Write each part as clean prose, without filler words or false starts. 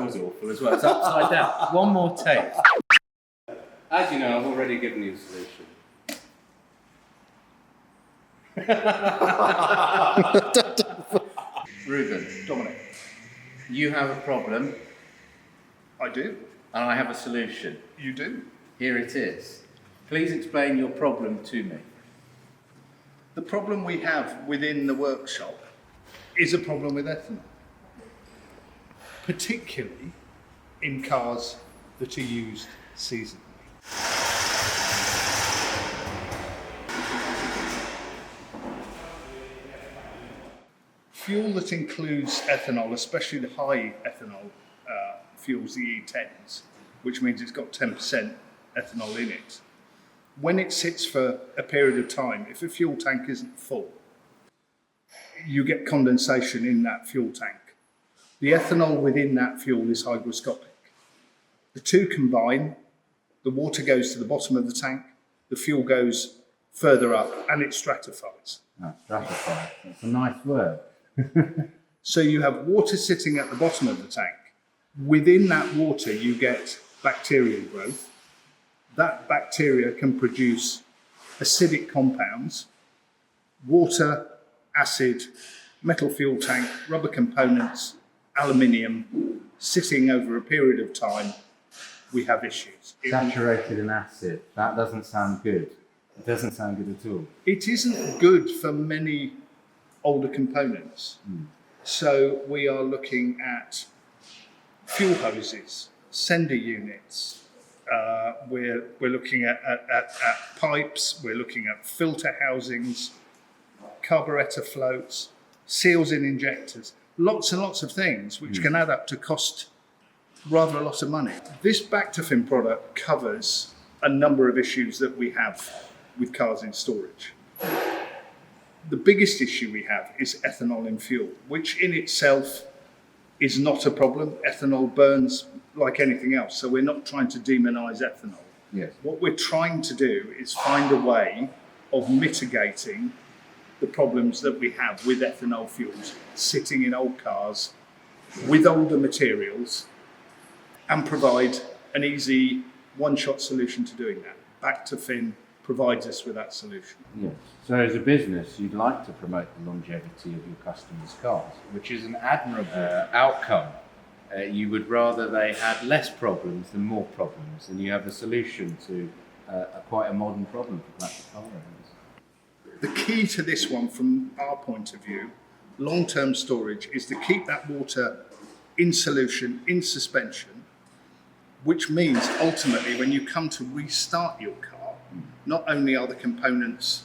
smells awful as well. It's upside down. One more take. As you know, I've already given you a solution. Reuben, Dominic. you have a problem I do. and I have a solution. You do. Here it is. Please explain your problem to me. The problem we have within the workshop is a problem with ethanol, particularly in cars that are used seasonally. Fuel that includes ethanol, especially the high ethanol fuels, the E10s, which means it's got 10% ethanol in it. When it sits for a period of time, if a fuel tank isn't full, you get condensation in that fuel tank. The ethanol within that fuel is hygroscopic. The two combine, the water goes to the bottom of the tank, the fuel goes further up, and it stratifies. Stratify. That's a nice word. So you have water sitting at the bottom of the tank. Within that water, you get bacterial growth. That bacteria can produce acidic compounds, water, acid, metal fuel tank, rubber components, aluminium. Sitting over a period of time, we have issues. Saturated in acid. That doesn't sound good. It doesn't sound good at all. It isn't good for many older components. So we are looking at fuel hoses, sender units. We're looking at pipes. We're looking at filter housings, carburettor floats, seals in injectors. Lots and lots of things which can add up to cost rather a lot of money. This Bactofin product covers a number of issues that we have with cars in storage. The biggest issue we have is ethanol in fuel, which in itself is not a problem. Ethanol burns like anything else, so we're not trying to demonize ethanol. Yes. What we're trying to do is find a way of mitigating the problems that we have with ethanol fuels sitting in old cars with older materials and provide an easy one-shot solution to doing that. Bactofin provides us with that solution. Yes. So as a business, you'd like to promote the longevity of your customers' cars, which is an admirable outcome. You would rather they had less problems than more problems, and you have a solution to quite a modern problem for plastic car owners. The key to this one, from our point of view, long-term storage, is to keep that water in solution, in suspension, which means ultimately when you come to restart your car, not only are the components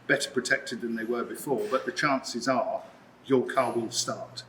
better protected than they were before, but the chances are your car will start.